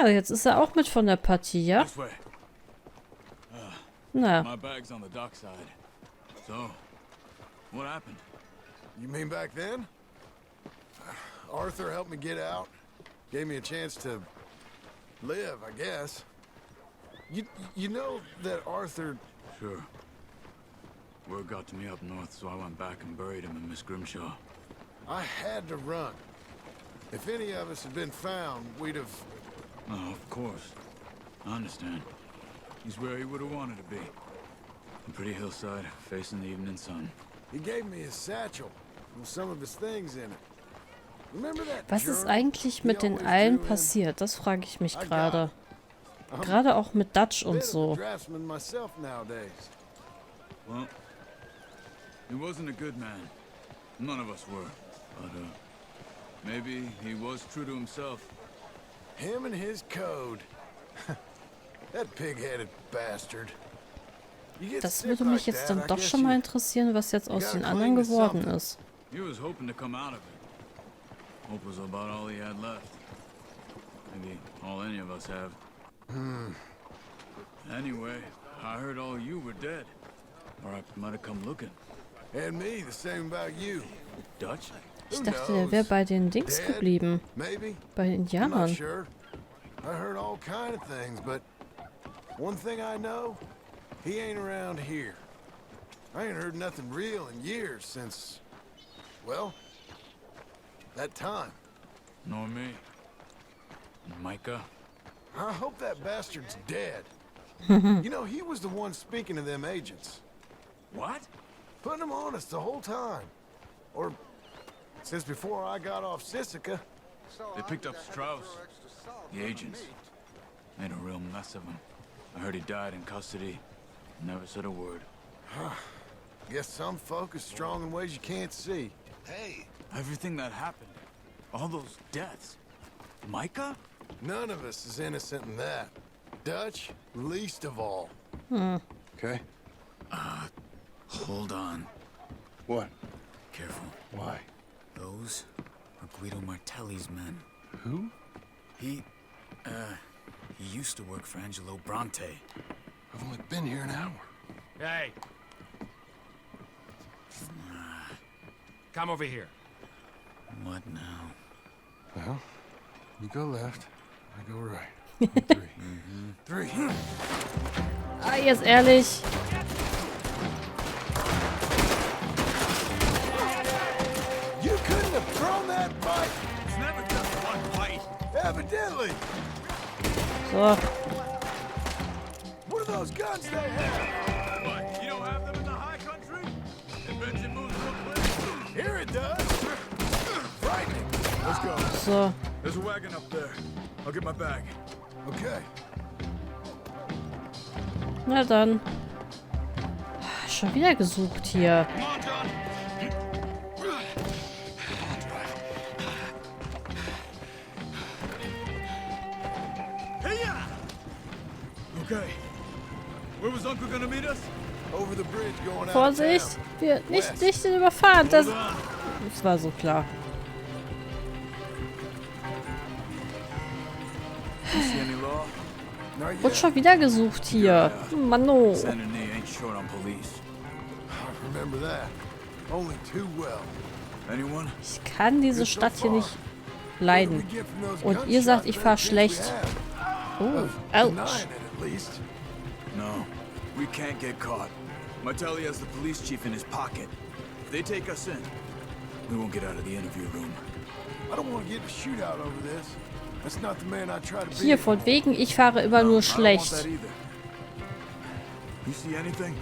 Ah, jetzt ist er auch mit von der Partie, ja? This way. Na, My bag's on the dockside. So, what happened? You mean back then? Arthur helped me get out. Gave me a chance to live, I guess. You know that Arthur... Sure. Word got to me up north, so I went back and buried him in Miss Grimshaw. I had to run. If any of us had been found, we'd have... Oh, of course. I understand. He's where he would have wanted to be. A pretty hillside, facing the evening sun. He gave me his satchel with some of his things in it. Remember that was ist journal eigentlich he mit den always allen drew in? passiert? Das frage ich mich gerade. Gerade auch mit Dutch und Bit of a so. draftsman myself nowadays. Well, he wasn't a good man. None of us were. But, maybe he was true to himself. Him and his code. That pig-headed bastard. You get Das sick würde mich like jetzt that, dann I doch guess schon mal you- interessieren, was jetzt aus gotta den cling anderen to geworden something. ist. He was hoping to come out of it. Hope was about all he had left. Maybe all any of us have. Anyway, I heard all you were dead. Or I might have come looking. And me, the same about you. Dutch? Ich Who dachte, der knows? wäre bei den Dings Dead? geblieben. Maybe. Bei den I'm not Jahren. sure. I heard all kind of things, but one thing I know, he ain't around here. I ain't heard nothing real in years since, well, that time. Nor me. And Micah? I hope that bastard's dead. You know, he was the one speaking to them agents. What? Putting them on us the whole time. Or since before I got off Sisika. They picked up Strauss. The agents. Made a real mess of him. I heard he died in custody. Never said a word. Guess some folk is strong in ways you can't see. Hey! Everything that happened. All those deaths. Micah? None of us is innocent in that. Dutch, least of all. Okay? Hold on. What? Careful. Why? Those are Guido Martelli's men. Who? He used to work for Angelo Bronte. I've only been here an hour. Hey! Come over here. What now? Well, you go left, I go right. Three. Three. Ah, jetzt ehrlich. You couldn't have thrown that bike, It's never just one fight. evidently. So, What are those guns they have? What? You don't have them in the high country? Invention moves real quick. Here it does. Frightening. Let's go. so. There's a wagon up there. I'll get my bag. Okay. Na dann. Schon wieder gesucht hier. Come on, John. Hey-ya! Okay. Where was Uncle gonna meet us? Over the bridge going out. Vorsicht, wir nicht den überfahren. Das war so klar. You see any law? Not Wird yet. schon wieder gesucht hier. Mano. Senator Nee ain't short on police. I remember that. Only too well. Anyone? Ich kann diese Stadt hier nicht leiden. What do we get from those Und ihr sagt, ich gunshots fahr that we schlecht. have? Oh, Denying ouch. it, at least. No. We can't get caught. Martelli has the police chief in his pocket. If they take us in, we won't get out of the interview room. I don't want to get in a shootout over this. That's not the man I try to be. Hier, von wegen, ich fahre immer nur I don't want that schlecht. either. You see anything?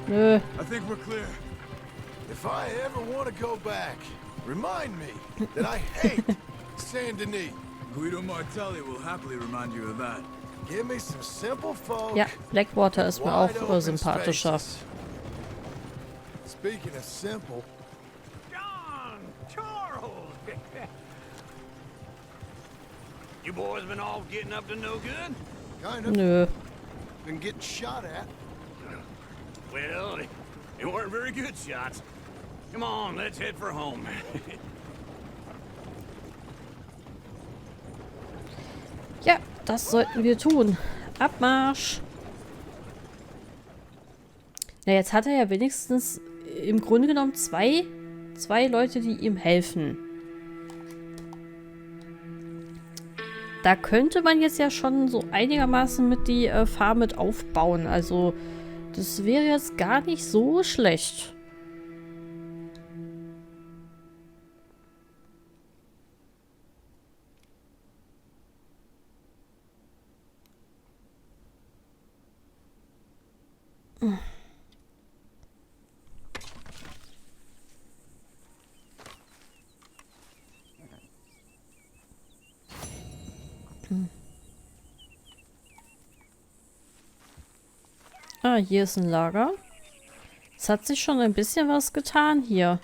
Nö. I think we're clear. If I ever want to go back, remind me that I hate Saint Denis. Guido Martelli will happily remind you of that. Give me some simple folk. Ja, Blackwater ist mir auch wide open sympathischer. spaces. Speaking of simple, John! Charles! You boys been all getting up to no good? kind of Nö. been getting shot at. Well, they weren't very good shots. Come on, let's head for home. Ja, das sollten wir tun. Abmarsch! Na, jetzt hat er ja wenigstens im Grunde genommen zwei Leute, die ihm helfen. Da könnte man jetzt ja schon so einigermaßen mit die Farm mit aufbauen. Also, das wäre jetzt gar nicht so schlecht. Ah, hier ist ein Lager. Es hat sich schon ein bisschen was getan hier.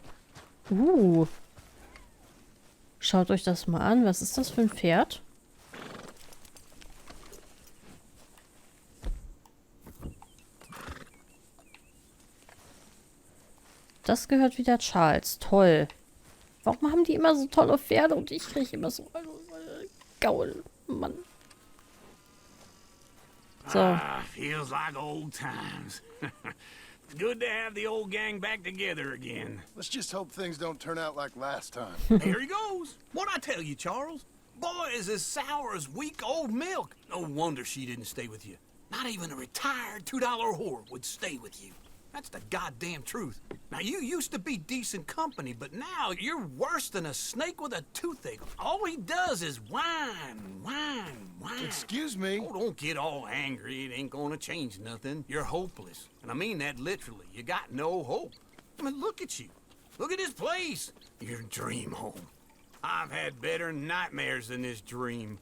Schaut euch das mal an. Was ist das für ein Pferd? Das gehört wieder Charles. Toll. Warum haben die immer so tolle Pferde und ich kriege immer so Gaul, Mann. So. Feels like old times. It's good to have the old gang back together again. Let's just hope things don't turn out like last time. Here he goes. What'd I tell you, Charles? Boy is as sour as weak old milk. No wonder she didn't stay with you. Not even a retired $2 whore would stay with you. That's the goddamn truth. Now, you used to be decent company, but now you're worse than a snake with a toothache. All he does is whine, whine, whine. Excuse me? Oh, don't get all angry. It ain't gonna change nothing. You're hopeless. And I mean that literally. You got no hope. I mean, look at you. Look at this place. Your dream home. I've had better nightmares than this dream.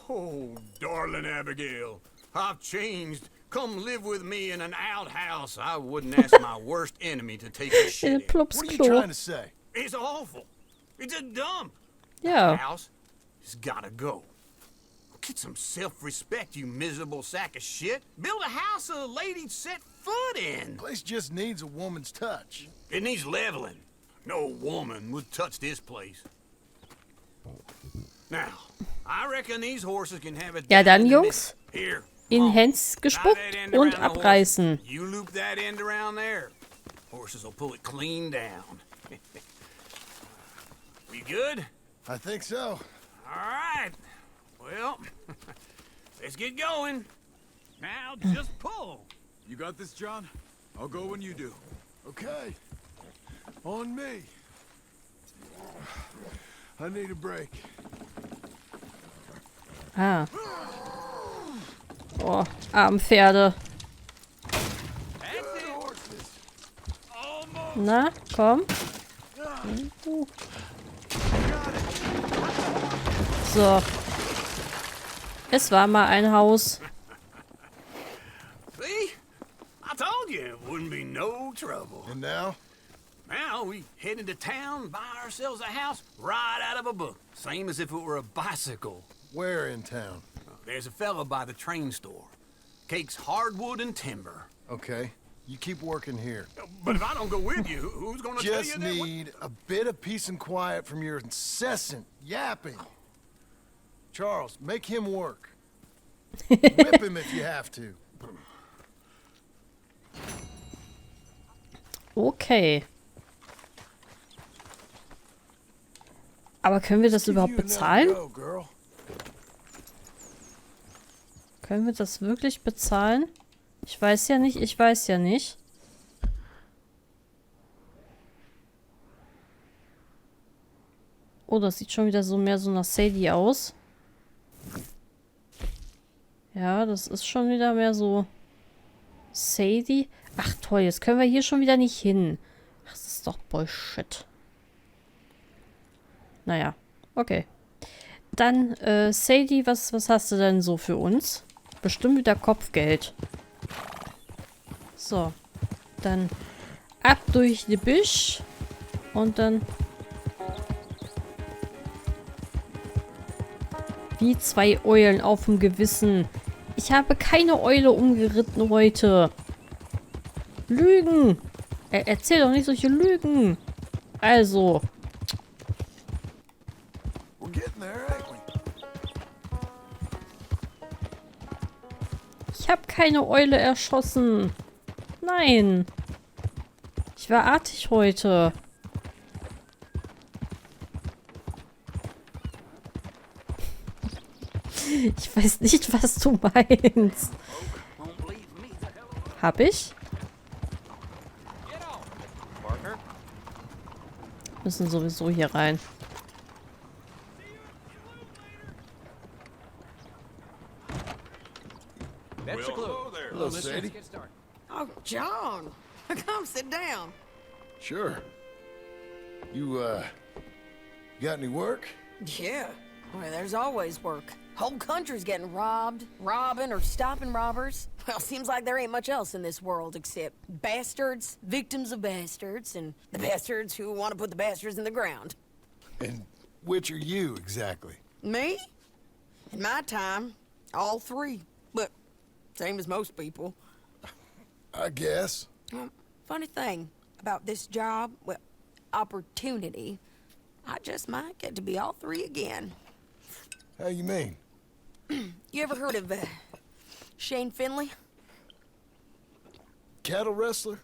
Oh, darling Abigail, I've changed. Come live with me in an outhouse. I wouldn't ask my worst enemy to take a shit in. What are you trying to say? It's awful. It's a dump. Ja. House has gotta go. Get some self-respect, you miserable sack of shit. Build a house a lady'd set foot in. Place just needs a woman's touch. It needs leveling. No woman would touch this place. Now, I reckon these horses can have it. Ja, dann, Jungs. Here. In Hens gespuckt und abreißen. You loop that end around there. Horses will pull it clean down. We good? I think so. All right. Well, let's get going. Now, just pull. You got this, John? I'll go when you do. Okay. On me. I need a break. Ah. Oh, arme Pferde. Na, komm. So. Es war mal ein Haus. See? I told you it wouldn't be no trouble. And now? Now we head into town, buy ourselves a house right out of a book. Same as if it were a bicycle. Where in town? There's a fella by the train store. Cakes hardwood and timber. Okay. You keep working here. But if I don't go with you, who's gonna tell you Just that? need a bit of peace and quiet from your incessant yapping. Charles, make him work. Whip him if you have to. Okay. Aber können wir das überhaupt bezahlen? Können wir das wirklich bezahlen? Ich weiß ja nicht. Oh, das sieht schon wieder so mehr so nach Sadie aus. Ja, das ist schon wieder mehr so Sadie. Ach toll, jetzt können wir hier schon wieder nicht hin. Ach, das ist doch Bullshit. Naja, okay. Dann, Sadie, was hast du denn so für uns? Bestimmt wieder Kopfgeld. So. Dann ab durch die Büsch. Und dann... Wie zwei Eulen auf dem Gewissen. Ich habe keine Eule umgeritten heute. Lügen. Erzähl doch nicht solche Lügen. Also. Ich habe keine Eule erschossen. Nein. Ich war artig heute. Ich weiß nicht, was du meinst. Hab ich? Müssen sowieso hier rein. Hello, Sadie. Oh, John, come sit down. Sure. You, got any work? Yeah, well, there's always work. Whole country's getting robbed, robbing, or stopping robbers. Well, seems like there ain't much else in this world except bastards, victims of bastards, and the bastards who want to put the bastards in the ground. And which are you, exactly? Me? In my time, all three. But same as most people. I guess. Well, funny thing about this job, well, opportunity, I just might get to be all three again. How you mean? You ever heard of Shane Finley? Cattle wrestler?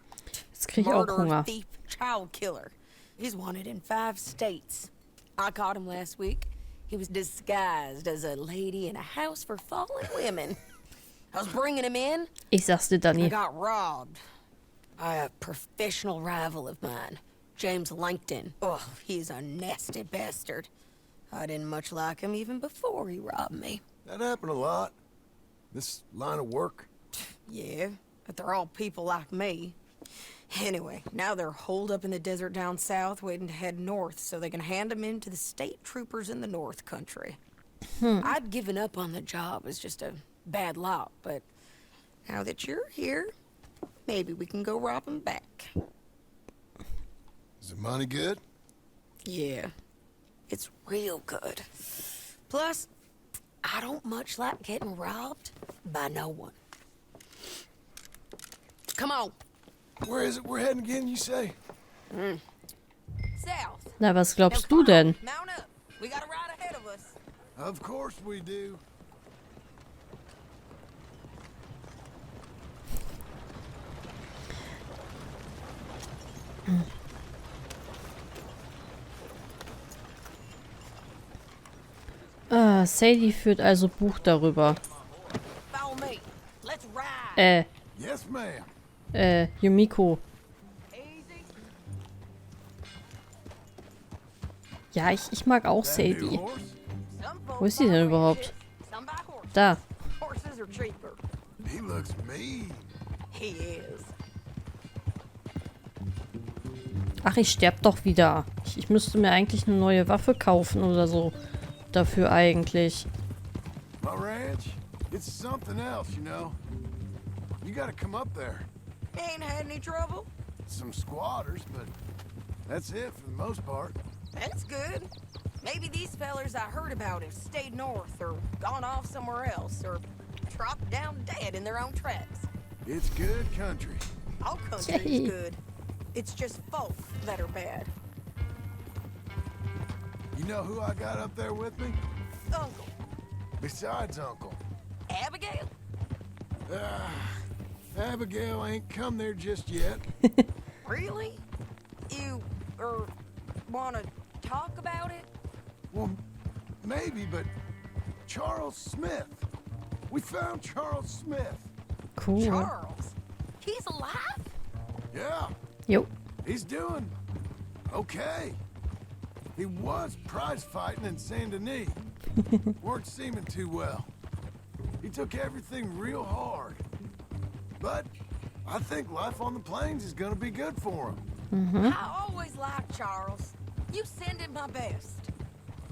Jetzt kriege ich auch Murderer, Hunger. thief, child killer. He's wanted in 5 states. I caught him last week. He was disguised as a lady in a house for fallen women. I was bringing him in. Ich sag's dir, I Dani. got robbed by a professional rival of mine, James Langton. Oh, he's a nasty bastard. I didn't much like him even before he robbed me. That happened a lot. This line of work. Yeah, but they're all people like me. Anyway, now they're holed up in the desert down south, waiting to head north so they can hand them in to the state troopers in the north country. I'd given up on the job as just a bad lot, but now that you're here, maybe we can go rob them back. Is the money good? Yeah, it's real good. Plus, I don't much like getting robbed by no one. Come on. Where is it we're heading again, you say? South. Na, was Now, glaubst come du denn? on, mount up. We got a ride ahead of us. Of course we do. Ah, Sadie führt also Buch darüber. Follow me. Let's ride. Yes, ma'am. Yumiko. Easy. Ja, ich mag auch That new Sadie. horse? Some folks Wo ist sie denn buy überhaupt? shit, some buy horses. Da. Horses are cheaper. He looks mean. He is. Ach, ich sterb doch wieder. Ich müsste mir eigentlich eine neue Waffe kaufen oder so. Dafür eigentlich. My ranch, it's something else, you know. You gotta come up there. Ain't had any trouble. Some squatters, but that's it for the most part. That's good. Maybe these fellers I heard about have stayed north or gone off somewhere else or dropped down dead in their own tracks. It's good country. All country Yay. is good. It's just folk that are bad. You know who I got up there with me? Uncle, Besides Uncle. Abigail? Abigail ain't come there just yet. Really? You, wanna talk about it? Well, maybe, but Charles Smith. We found Charles Smith. Cool. Charles? He's alive? Yeah, Jo. he's doing okay. He was prize fighting in Saint Denis. Weren't seeming too well. He took everything real hard. But I think life on the plains is gonna be good for him. I always liked Charles. You send him my best.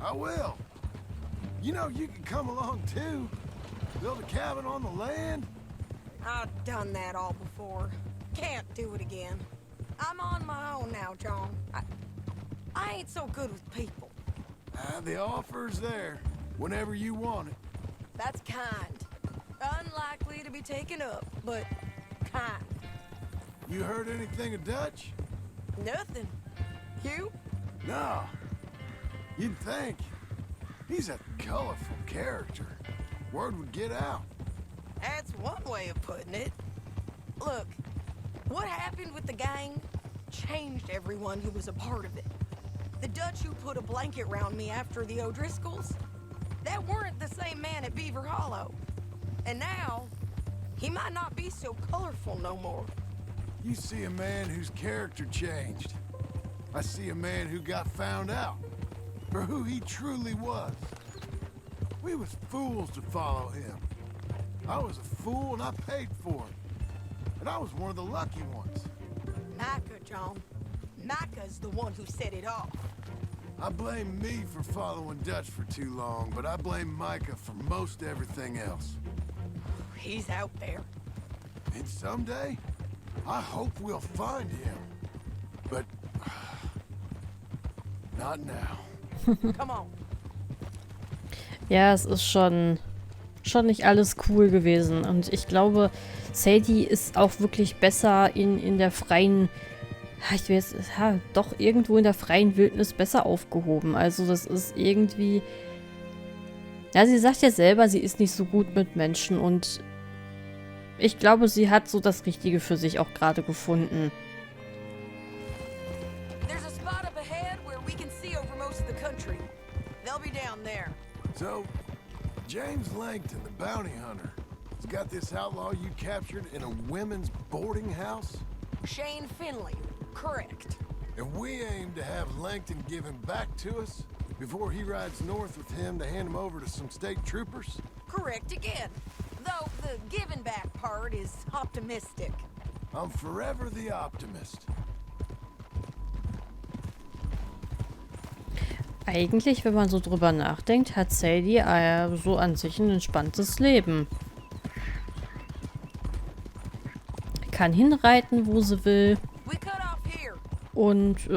I will. You know, you can come along too. Build a cabin on the land. I've done that all before. Can't do it again. I'm on my own now, John. I ain't so good with people. The offer's there whenever you want it. That's kind. Unlikely to be taken up, but kind. You heard anything of Dutch? Nothing. You? No. You'd think. He's a colorful character. Word would get out. That's one way of putting it. Look, what happened with the gang changed everyone who was a part of it. The Dutch who put a blanket round me after the O'Driscolls, that weren't the same man at Beaver Hollow. And now, he might not be so colorful no more. You see a man whose character changed. I see a man who got found out for who he truly was. We was fools to follow him. I was a fool and I paid for it. And I was one of the lucky ones. Micah, John. Micah's the one who set it off. I blame me for following Dutch for too long, but I blame Micah for most everything else. He's out there. And someday, I hope we'll find him. But not now. Come on. Ja, es ist schon nicht alles cool gewesen. Und ich glaube, Sadie ist auch wirklich besser in der freien, ich weiß, doch irgendwo in der freien Wildnis besser aufgehoben. Also das ist irgendwie, ja, sie sagt ja selber, sie ist nicht so gut mit Menschen und ich glaube, sie hat so das Richtige für sich auch gerade gefunden. There's a spot up ahead where we can see over most of the country. They'll be down there. So, James Langton, the bounty hunter, has got this outlaw you captured in a women's boarding house? Shane Finley. Correct. And we aim to have Langton give him back to us before he rides north with him to hand him over to some state troopers? Correct again. Though the giving back part is optimistic. I'm forever the optimist. Eigentlich, wenn man so drüber nachdenkt, hat Sadie so an sich ein entspanntes Leben. Kann hinreiten, wo sie will. We cut off here. Und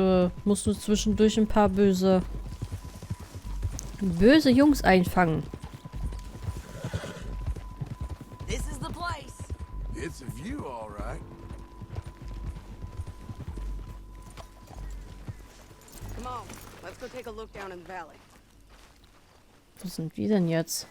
muss nur zwischendurch ein paar böse Jungs einfangen. This is the place. It's a view, all right. Come on, let's go take a look down in the valley. Wo sind die denn jetzt?